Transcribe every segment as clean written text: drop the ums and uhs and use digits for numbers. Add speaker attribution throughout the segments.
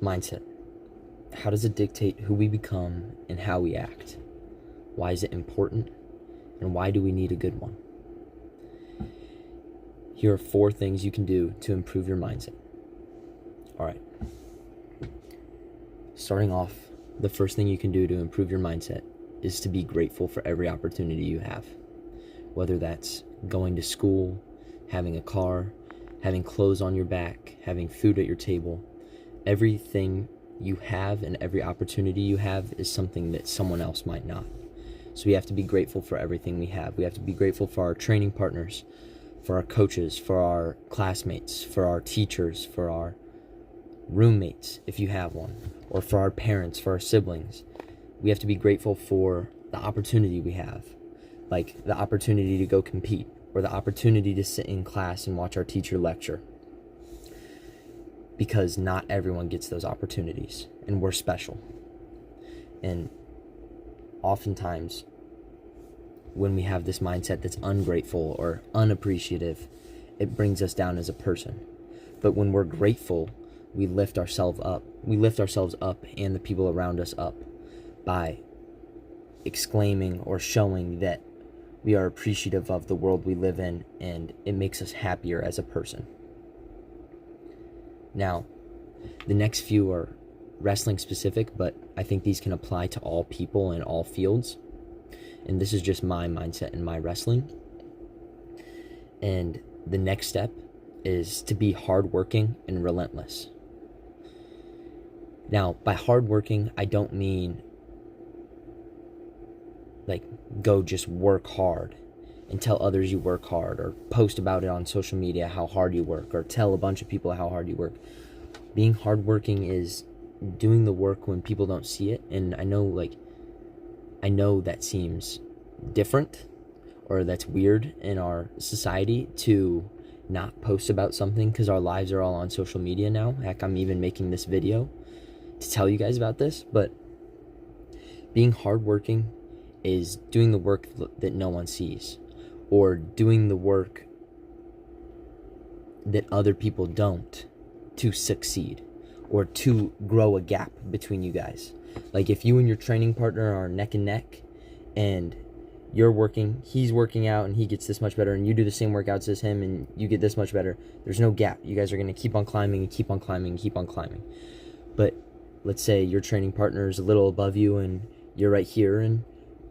Speaker 1: Mindset. How does it dictate who we become and how we act? Why is it important? And why do we need a good one? Here are 4 things you can do to improve your mindset. All right. Starting off, the first thing you can do to improve your mindset is to be grateful for every opportunity you have. Whether that's going to school, having a car, having clothes on your back, having food at your table, everything you have and every opportunity you have is something that someone else might not. So we have to be grateful for everything we have. We have to be grateful for our training partners, for our coaches, for our classmates, for our teachers, for our roommates, if you have one, or for our parents, for our siblings. We have to be grateful for the opportunity we have, like the opportunity to go compete, or the opportunity to sit in class and watch our teacher lecture. Because not everyone gets those opportunities, and we're special. And oftentimes, when we have this mindset that's ungrateful or unappreciative, it brings us down as a person. But when we're grateful, we lift ourselves up. We lift ourselves up and the people around us up by exclaiming or showing that we are appreciative of the world we live in, and it makes us happier as a person. Now, the next few are wrestling specific, but I think these can apply to all people in all fields. And this is just my mindset in my wrestling. And the next step is to be hardworking and relentless. Now, by hardworking, I don't mean like go just work hard and tell others you work hard, or post about it on social media how hard you work, or tell a bunch of people how hard you work. Being hardworking is doing the work when people don't see it. And I know that seems different, or that's weird in our society to not post about something because our lives are all on social media now. Heck, I'm even making this video to tell you guys about this. But being hardworking is doing the work that no one sees, or doing the work that other people don't to succeed, or to grow a gap between you guys. Like if you and your training partner are neck and neck, and he's working out and he gets this much better, and you do the same workouts as him and you get this much better, there's no gap. You guys are going to keep on climbing and keep on climbing and keep on climbing. But let's say your training partner is a little above you and you're right here, and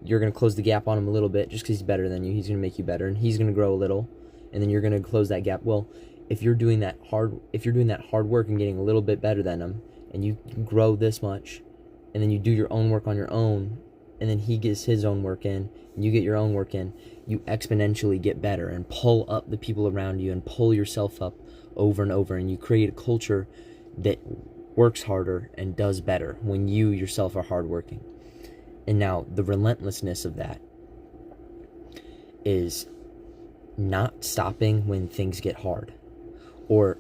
Speaker 1: you're going to close the gap on him a little bit just because he's better than you. He's going to make you better, and he's going to grow a little, and then you're going to close that gap. Well, if you're doing that hard work and getting a little bit better than him, and you grow this much, and then you do your own work on your own, and then he gets his own work in, and you get your own work in, you exponentially get better and pull up the people around you and pull yourself up over and over, and you create a culture that works harder and does better when you yourself are hardworking. And now the relentlessness of that is not stopping when things get hard, or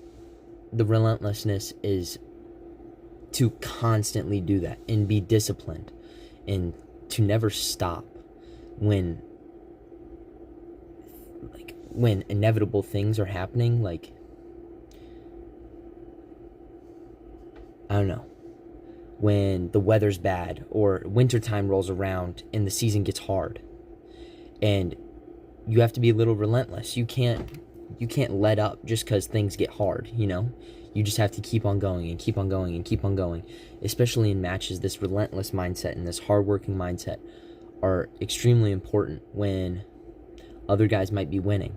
Speaker 1: the relentlessness is to constantly do that and be disciplined and to never stop when inevitable things are happening. Like, I don't know, when the weather's bad or wintertime rolls around and the season gets hard, and you have to be a little relentless. You can't let up just because things get hard, You just have to keep on going and keep on going and keep on going. Especially in matches, this relentless mindset and this hardworking mindset are extremely important when other guys might be winning,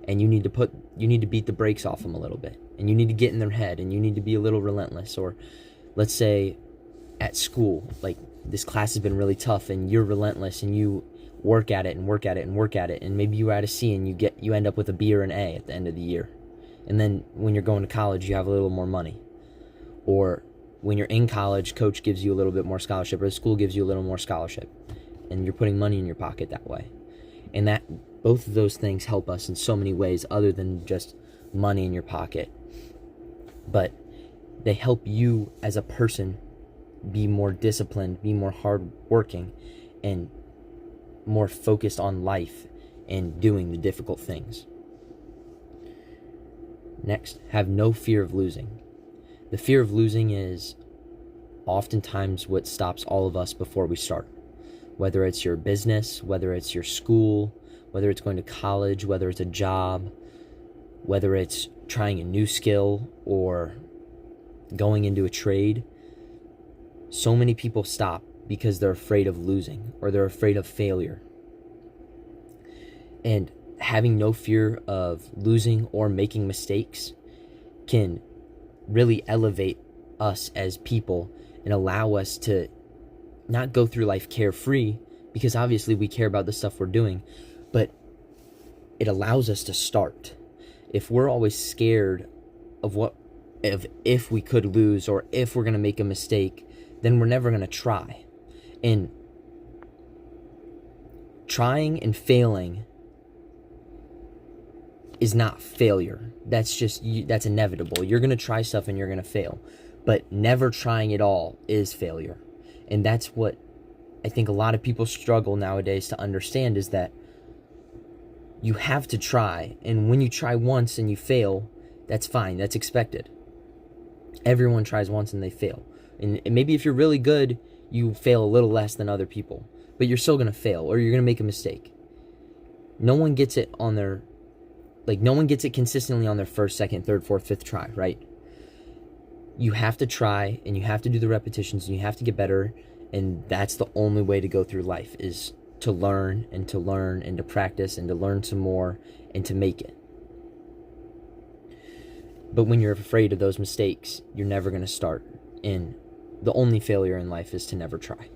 Speaker 1: and you need to beat the brakes off them a little bit, and you need to get in their head, and you need to be a little relentless. Or let's say at school, like this class has been really tough, and you're relentless, and you work at it and work at it and work at it, and maybe you're at a C and you end up with a B or an A at the end of the year. And then when you're going to college, you have a little more money. Or when you're in college, coach gives you a little bit more scholarship, or the school gives you a little more scholarship, and you're putting money in your pocket that way. And that both of those things help us in so many ways other than just money in your pocket. But they help you as a person be more disciplined, be more hardworking, and more focused on life and doing the difficult things. Next, have no fear of losing. The fear of losing is oftentimes what stops all of us before we start. Whether it's your business, whether it's your school, whether it's going to college, whether it's a job, whether it's trying a new skill or going into a trade. So many people stop because they're afraid of losing or they're afraid of failure. And having no fear of losing or making mistakes can really elevate us as people and allow us to not go through life carefree, because obviously we care about the stuff we're doing, but it allows us to start. If we're always scared of if we could lose or if we're going to make a mistake, then we're never going to try. And trying and failing is not failure. That's inevitable. You're going to try stuff and you're going to fail. But never trying at all is failure. And that's what I think a lot of people struggle nowadays to understand, is that you have to try. And when you try once and you fail, that's fine. That's expected. Everyone tries once and they fail. And maybe if you're really good, you fail a little less than other people. But you're still going to fail, or you're going to make a mistake. No one gets it consistently on their first, second, third, fourth, fifth try, right? You have to try, and you have to do the repetitions, and you have to get better, and that's the only way to go through life, is to learn and to learn and to practice and to learn some more and to make it. But when you're afraid of those mistakes, you're never going to start, and the only failure in life is to never try.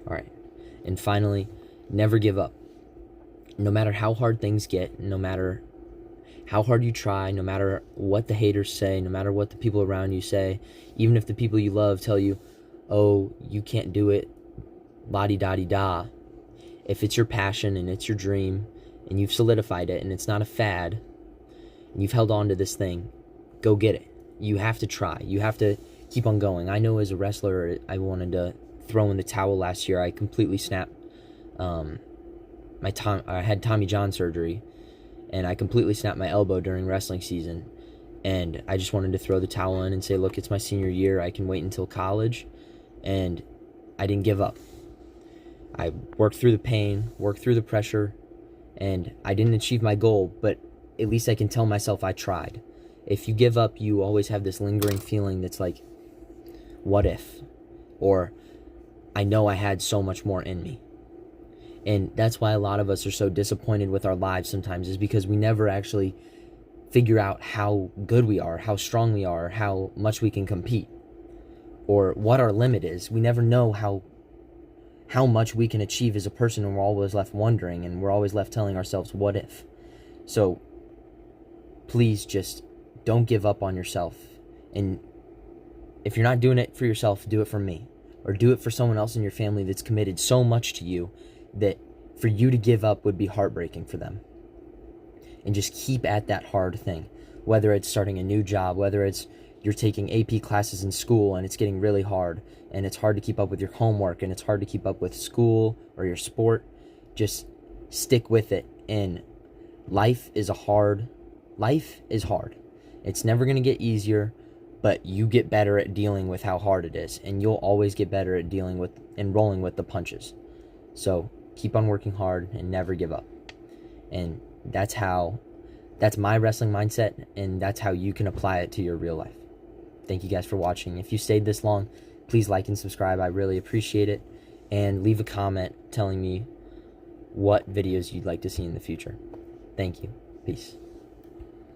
Speaker 1: All right, and finally, never give up. No matter how hard things get, no matter how hard you try, no matter what the haters say, no matter what the people around you say, even if the people you love tell you, oh, you can't do it, la-di-da-di-da. If it's your passion and it's your dream and you've solidified it and it's not a fad and you've held on to this thing, go get it. You have to try. You have to keep on going. I know as a wrestler, I wanted to throw in the towel last year. I completely snapped. I had Tommy John surgery, and I completely snapped my elbow during wrestling season. And I just wanted to throw the towel in and say, look, it's my senior year. I can wait until college. And I didn't give up. I worked through the pain, worked through the pressure, and I didn't achieve my goal, but at least I can tell myself I tried. If you give up, you always have this lingering feeling that's like, what if? Or, I know I had so much more in me. And that's why a lot of us are so disappointed with our lives sometimes, is because we never actually figure out how good we are, how strong we are, how much we can compete, or what our limit is. We never know how much we can achieve as a person, and we're always left wondering, and we're always left telling ourselves, what if? So please just don't give up on yourself. And if you're not doing it for yourself, do it for me, or do it for someone else in your family that's committed so much to you that for you to give up would be heartbreaking for them. And just keep at that hard thing, whether it's starting a new job, whether it's you're taking AP classes in school and it's getting really hard, and it's hard to keep up with your homework, and it's hard to keep up with school or your sport. Just stick with it. And life is hard. It's never going to get easier, but you get better at dealing with how hard it is, and you'll always get better at dealing with and rolling with the punches. So keep on working hard and never give up. And that's my wrestling mindset, and that's how you can apply it to your real life. Thank you guys for watching. If you stayed this long, please like and subscribe. I really appreciate it. And leave a comment telling me what videos you'd like to see in the future. Thank you. Peace.